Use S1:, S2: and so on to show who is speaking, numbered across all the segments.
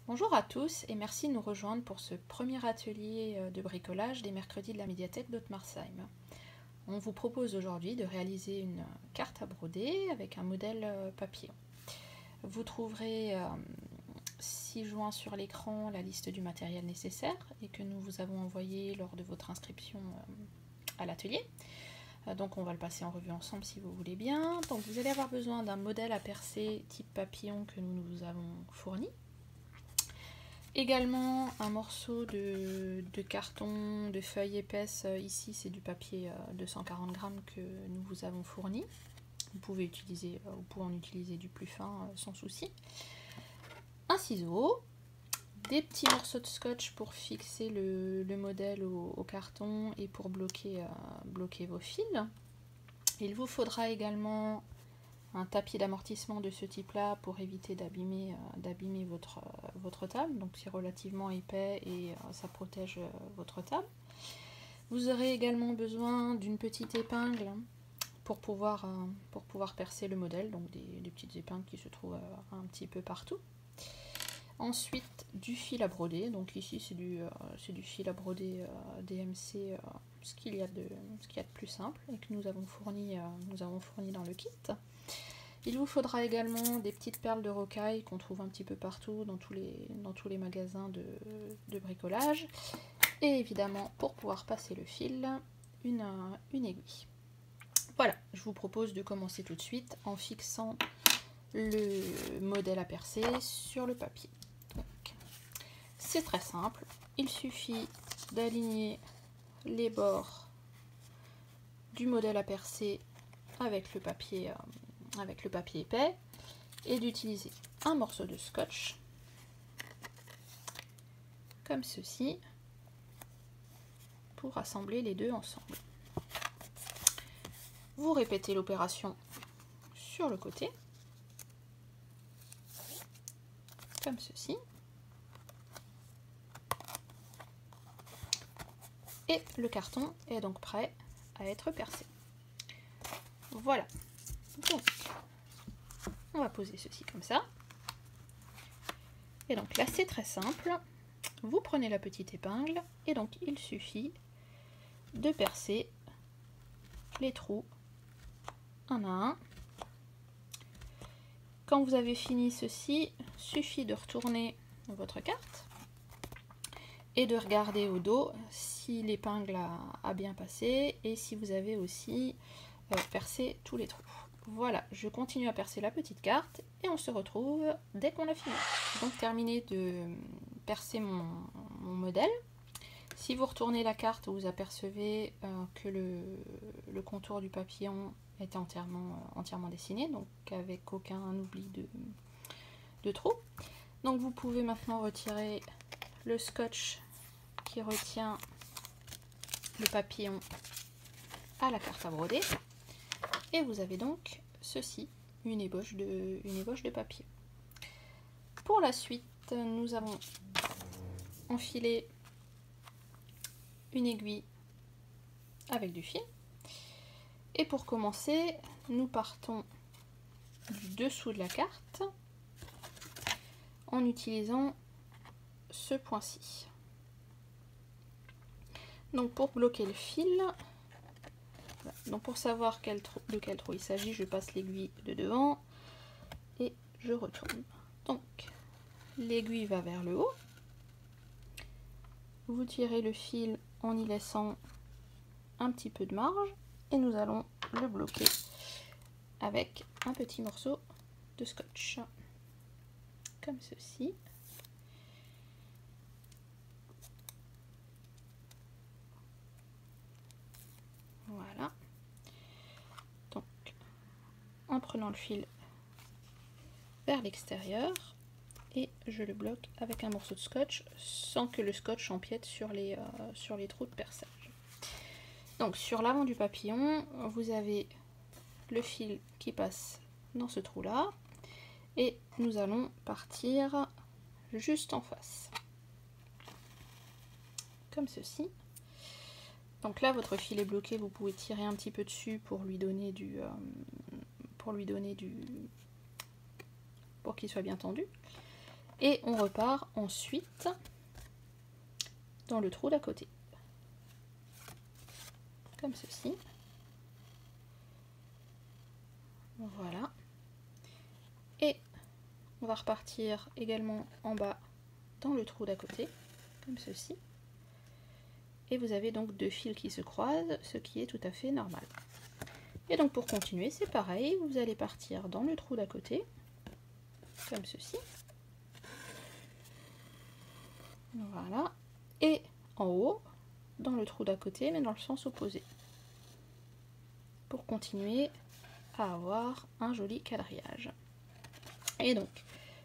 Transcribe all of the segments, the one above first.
S1: Bonjour à tous et merci de nous rejoindre pour ce premier atelier de bricolage des mercredis de la médiathèque d'Ottmarsheim. On vous propose aujourd'hui de réaliser une carte à broder avec un modèle papillon. Vous trouverez ci-joint sur l'écran la liste du matériel nécessaire et que nous vous avons envoyé lors de votre inscription à l'atelier. Donc on va le passer en revue ensemble si vous voulez bien. Donc vous allez avoir besoin d'un modèle à percer type papillon que nous vous avons fourni. Également un morceau de carton, de feuille épaisse, ici c'est du papier 240 grammes que nous vous avons fourni. Vous pouvez en utiliser du plus fin sans souci. Un ciseau, des petits morceaux de scotch pour fixer le modèle au carton et pour bloquer vos fils. Il vous faudra également un tapis d'amortissement de ce type-là pour éviter d'abîmer votre table. Donc c'est relativement épais et ça protège votre table. Vous aurez également besoin d'une petite épingle pour pouvoir percer le modèle, donc des petites épingles qui se trouvent un petit peu partout. Ensuite, du fil à broder. Donc ici c'est du fil à broder DMC, ce qu'il y a de plus simple et que nous avons fourni dans le kit. Il vous faudra également des petites perles de rocaille qu'on trouve un petit peu partout dans tous les magasins de bricolage. Et évidemment, pour pouvoir passer le fil, une aiguille. Voilà, je vous propose de commencer tout de suite en fixant le modèle à percer sur le papier. C'est très simple, il suffit d'aligner les bords du modèle à percer avec le papier épais et d'utiliser un morceau de scotch comme ceci pour assembler les deux ensemble. Vous répétez l'opération sur le côté comme ceci et le carton est donc prêt à être percé. Voilà, donc on va poser ceci comme ça. Et donc là c'est très simple, vous prenez la petite épingle et donc il suffit de percer les trous un à un. Quand vous avez fini ceci, suffit de retourner votre carte et de regarder au dos si l'épingle a bien passé et si vous avez aussi percé tous les trous. Voilà, je continue à percer la petite carte et on se retrouve dès qu'on a fini. J'ai donc terminé de percer mon modèle. Si vous retournez la carte, vous apercevez que le contour du papillon est entièrement dessiné, donc avec aucun oubli de trou. Donc vous pouvez maintenant retirer le scotch qui retient le papillon à la carte à broder. Et vous avez donc ceci, une ébauche de papier. Pour la suite, nous avons enfilé une aiguille avec du fil. Et pour commencer, nous partons du dessous de la carte en utilisant ce point-ci. Donc pour bloquer le fil, donc pour savoir de quel trou il s'agit, je passe l'aiguille de devant et je retourne. Donc l'aiguille va vers le haut. Vous tirez le fil en y laissant un petit peu de marge et nous allons le bloquer avec un petit morceau de scotch, comme ceci. Voilà. Donc, en prenant le fil vers l'extérieur, et je le bloque avec un morceau de scotch sans que le scotch empiète sur les trous de perçage. Donc sur l'avant du papillon, vous avez le fil qui passe dans ce trou là et nous allons partir juste en face comme ceci. Donc là votre fil est bloqué, vous pouvez tirer un petit peu dessus pour qu'il soit bien tendu. Et on repart ensuite dans le trou d'à côté. Comme ceci. Voilà. Et on va repartir également en bas dans le trou d'à côté, comme ceci. Et vous avez donc deux fils qui se croisent, ce qui est tout à fait normal. Et donc pour continuer, c'est pareil, vous allez partir dans le trou d'à côté, comme ceci. Voilà. Et en haut, dans le trou d'à côté, mais dans le sens opposé. Pour continuer à avoir un joli quadrillage. Et donc,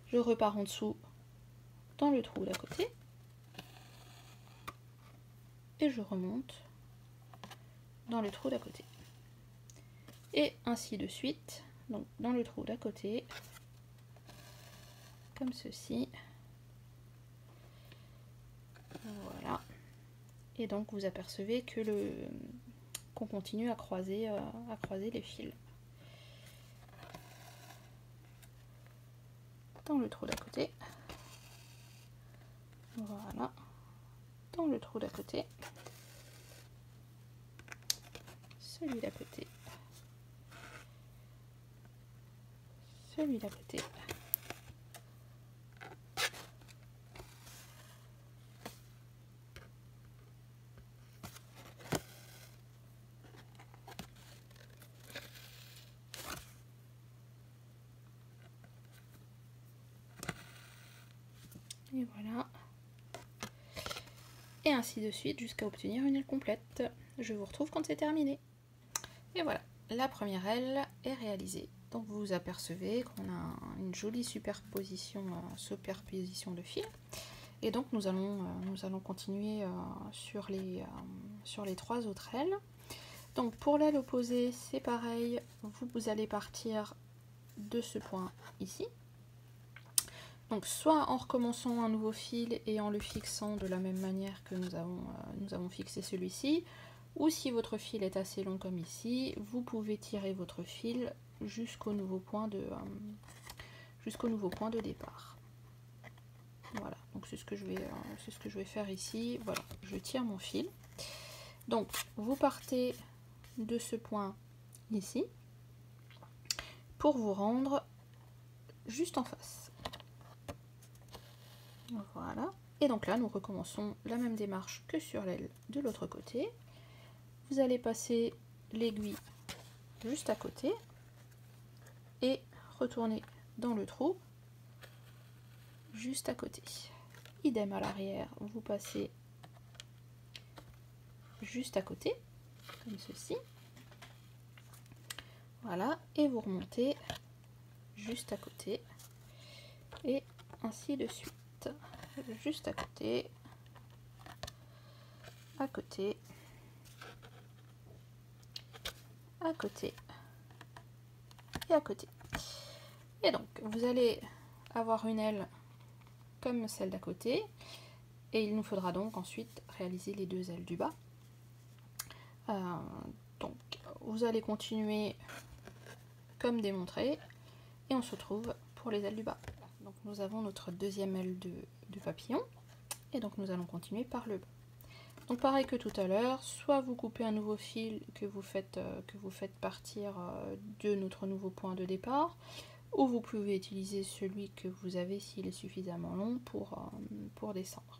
S1: je repars en dessous dans le trou d'à côté. Et je remonte dans le trou d'à côté. Et ainsi de suite, donc dans le trou d'à côté, comme ceci. Voilà. Et donc vous apercevez que qu'on continue à croiser les fils. Dans le trou d'à côté. Voilà. Dans le trou d'à côté. Celui d'à côté. Celui d'à côté. Et voilà. Et ainsi de suite jusqu'à obtenir une aile complète. Je vous retrouve quand c'est terminé. Et voilà, la première aile est réalisée. Donc vous apercevez qu'on a une jolie superposition de fils. Et donc nous allons continuer sur les trois autres ailes. Donc pour l'aile opposée, c'est pareil, vous allez partir de ce point ici. Donc soit en recommençant un nouveau fil et en le fixant de la même manière que nous avons fixé celui-ci, ou si votre fil est assez long comme ici, vous pouvez tirer votre fil jusqu'au nouveau point de départ. Voilà, donc c'est ce que je vais faire ici. Voilà, je tire mon fil. Donc vous partez de ce point ici pour vous rendre juste en face. Voilà, et donc là nous recommençons la même démarche que sur l'aile de l'autre côté. Vous allez passer l'aiguille juste à côté et retourner dans le trou juste à côté. Idem à l'arrière, vous passez juste à côté, comme ceci. Voilà, et vous remontez juste à côté, et ainsi de suite. Juste à côté, à côté, à côté, et à côté. Et donc, vous allez avoir une aile comme celle d'à côté, et il nous faudra donc ensuite réaliser les deux ailes du bas. Donc, vous allez continuer comme démontré, et on se retrouve pour les ailes du bas. Donc nous avons notre deuxième aile de papillon, et donc nous allons continuer par le bas. Donc pareil que tout à l'heure, soit vous coupez un nouveau fil que vous faites partir de notre nouveau point de départ, ou vous pouvez utiliser celui que vous avez s'il est suffisamment long pour descendre.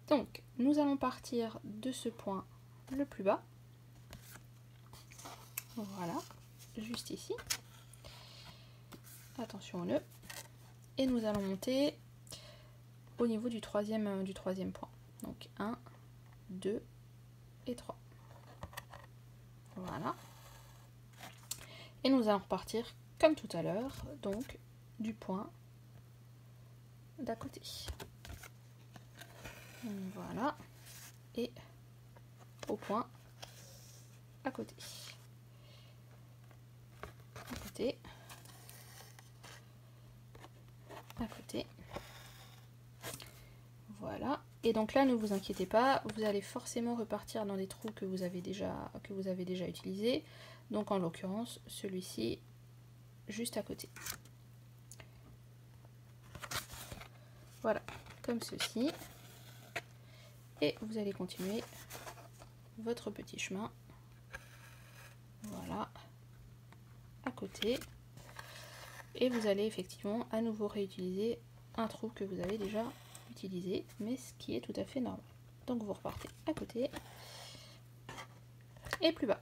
S1: Donc nous allons partir de ce point le plus bas, voilà, juste ici, attention au nœud, et nous allons monter au niveau du troisième point, donc 1, 2 et 3. Voilà. Et nous allons repartir comme tout à l'heure, donc du point d'à côté. Voilà. Et au point à côté. À côté. À côté. Voilà. Et donc là, ne vous inquiétez pas, vous allez forcément repartir dans des trous que vous avez déjà utilisés. Donc en l'occurrence, celui-ci, juste à côté. Voilà, comme ceci. Et vous allez continuer votre petit chemin. Voilà, à côté. Et vous allez effectivement à nouveau réutiliser un trou que vous avez déjà utilisé, mais ce qui est tout à fait normal. Donc vous repartez à côté et plus bas.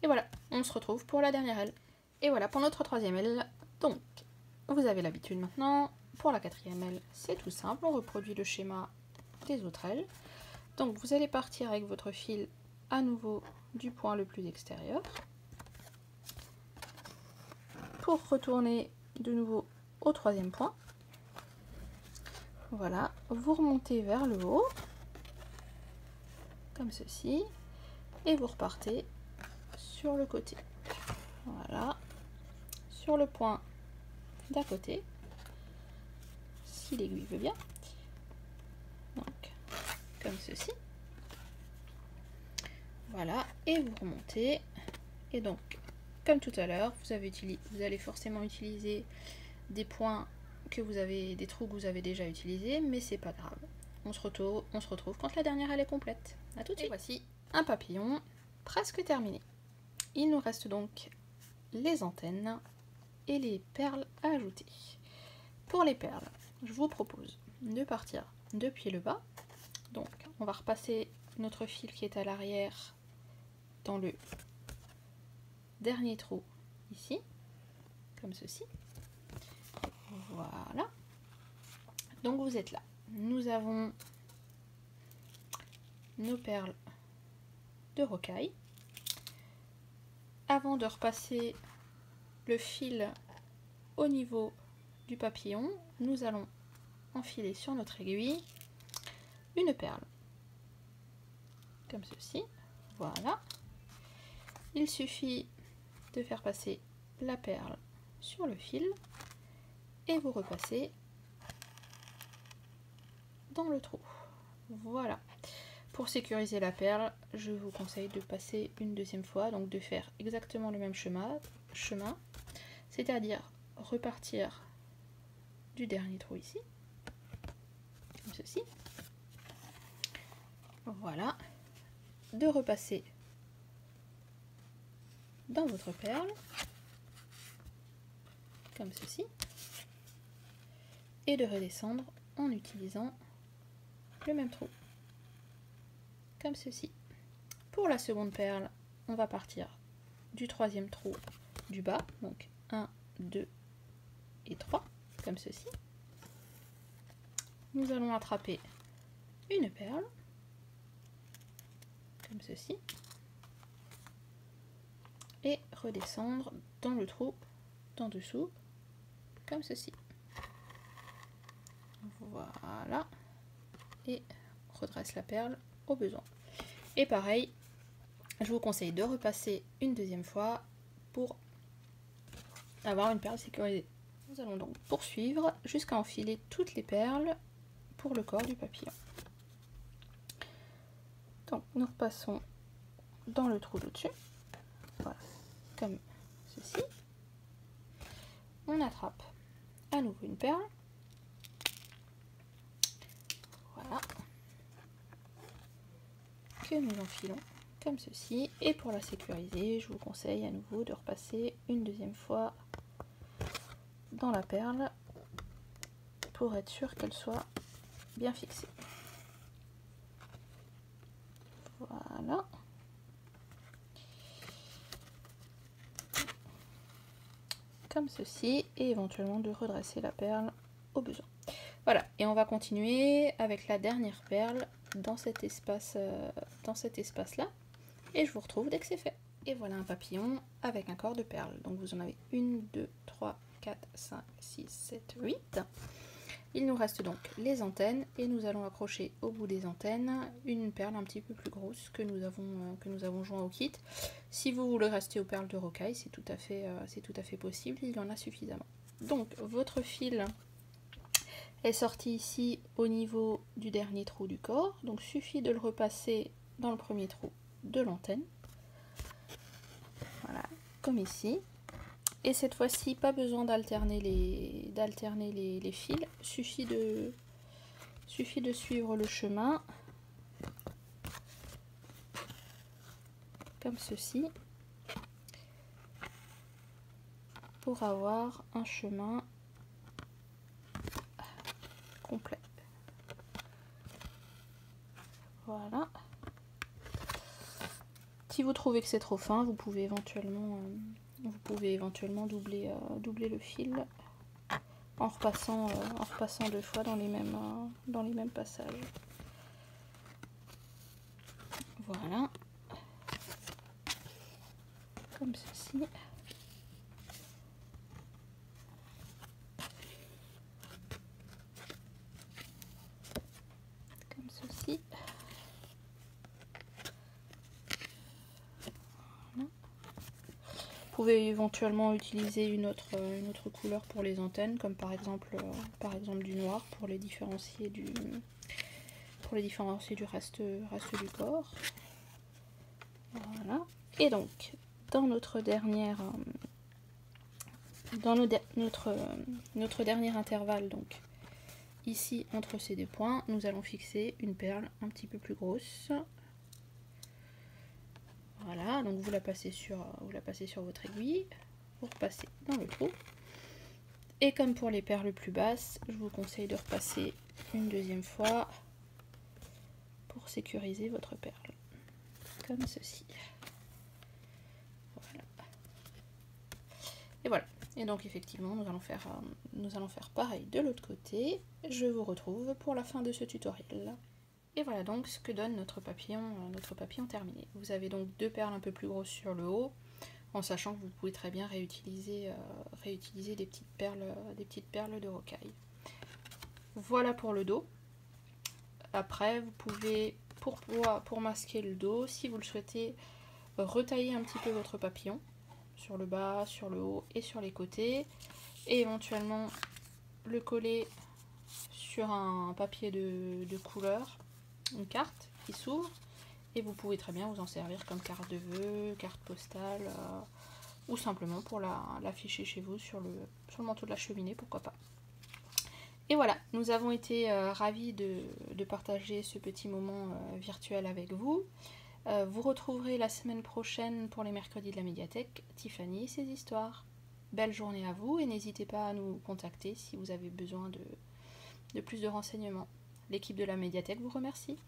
S1: Et voilà, on se retrouve pour la dernière aile. Et voilà pour notre troisième aile. Donc, vous avez l'habitude maintenant. Pour la quatrième aile, c'est tout simple. On reproduit le schéma des autres ailes. Donc, vous allez partir avec votre fil à nouveau du point le plus extérieur. Pour retourner de nouveau au troisième point. Voilà, vous remontez vers le haut, comme ceci, et vous repartez sur le côté. Voilà, sur le point d'à côté, si l'aiguille veut bien. Donc, comme ceci. Voilà, et vous remontez. Et donc, comme tout à l'heure, vous allez forcément utiliser des points que vous avez, des trous que vous avez déjà utilisés, mais c'est pas grave. On se retrouve quand la dernière elle est complète. A tout de suite. Et voici un papillon presque terminé. Il nous reste donc les antennes et les perles à ajouter. Pour les perles, je vous propose de partir depuis le bas. Donc, on va repasser notre fil qui est à l'arrière dans le dernier trou ici, comme ceci. Voilà. Donc vous êtes là. Nous avons nos perles de rocaille. Avant de repasser le fil au niveau du papillon, nous allons enfiler sur notre aiguille une perle. Comme ceci. Voilà. Il suffit de faire passer la perle sur le fil et vous repassez dans le trou. Voilà. Pour sécuriser la perle, je vous conseille de passer une deuxième fois, donc de faire exactement le même chemin, c'est-à-dire repartir du dernier trou ici, comme ceci. Voilà. De repasser dans votre perle, comme ceci, et de redescendre en utilisant le même trou, comme ceci. Pour la seconde perle, on va partir du troisième trou du bas, donc 1, 2 et 3, comme ceci. Nous allons attraper une perle, comme ceci, et redescendre dans le trou d'en dessous, comme ceci. Voilà, et redresse la perle au besoin. Et pareil, je vous conseille de repasser une deuxième fois pour avoir une perle sécurisée. Nous allons donc poursuivre jusqu'à enfiler toutes les perles pour le corps du papillon. Donc nous repassons dans le trou d'au-dessus, voilà, comme ceci. On attrape à nouveau une perle. Voilà. Que nous enfilons comme ceci. Et pour la sécuriser, je vous conseille à nouveau de repasser une deuxième fois dans la perle pour être sûr qu'elle soit bien fixée. Voilà. Comme ceci, et éventuellement de redresser la perle au besoin. Voilà, et on va continuer avec la dernière perle dans cet espace-là, et je vous retrouve dès que c'est fait. Et voilà un papillon avec un corps de perles. Donc vous en avez 1, 2, 3, 4, 5, 6, 7, 8. Il nous reste donc les antennes, et nous allons accrocher au bout des antennes une perle un petit peu plus grosse que nous avons joint au kit. Si vous voulez rester aux perles de rocaille, c'est tout à fait possible, il y en a suffisamment. Donc votre fil est sorti ici au niveau du dernier trou du corps, donc suffit de le repasser dans le premier trou de l'antenne, voilà, comme ici, Et cette fois-ci, pas besoin d'alterner les fils, suffit de suivre le chemin, comme ceci, pour avoir un chemin complet. Voilà. Si vous trouvez que c'est trop fin, vous pouvez éventuellement doubler le fil en repassant 2 fois dans les mêmes passages. Voilà. Comme ceci. Comme ceci. Voilà. Vous pouvez éventuellement utiliser une autre couleur pour les antennes, comme par exemple du noir pour les différencier du reste du corps. Voilà. Et donc, dans notre dernière notre dernier intervalle, donc ici entre ces 2 points, nous allons fixer une perle un petit peu plus grosse. Voilà, donc vous la passez sur votre aiguille, vous repassez dans le trou. Et comme pour les perles plus basses, je vous conseille de repasser une 2e fois pour sécuriser votre perle, comme ceci. Voilà. Et voilà. Et donc effectivement, nous allons faire pareil de l'autre côté. Je vous retrouve pour la fin de ce tutoriel. Et voilà donc ce que donne notre papillon terminé. Vous avez donc 2 perles un peu plus grosses sur le haut, en sachant que vous pouvez très bien réutiliser des petites perles de rocaille. Voilà pour le dos. Après, vous pouvez, pour masquer le dos, si vous le souhaitez, retailler un petit peu votre papillon, sur le bas, sur le haut et sur les côtés, et éventuellement le coller sur un papier de couleur, une carte qui s'ouvre, et vous pouvez très bien vous en servir comme carte de vœux, carte postale, ou simplement pour l'afficher chez vous sur le manteau de la cheminée, pourquoi pas. Et voilà, nous avons été ravis de partager ce petit moment virtuel avec vous. Vous retrouverez la semaine prochaine pour les mercredis de la médiathèque Tiffany et ses histoires. Belle journée à vous et n'hésitez pas à nous contacter si vous avez besoin de plus de renseignements. L'équipe de la médiathèque vous remercie.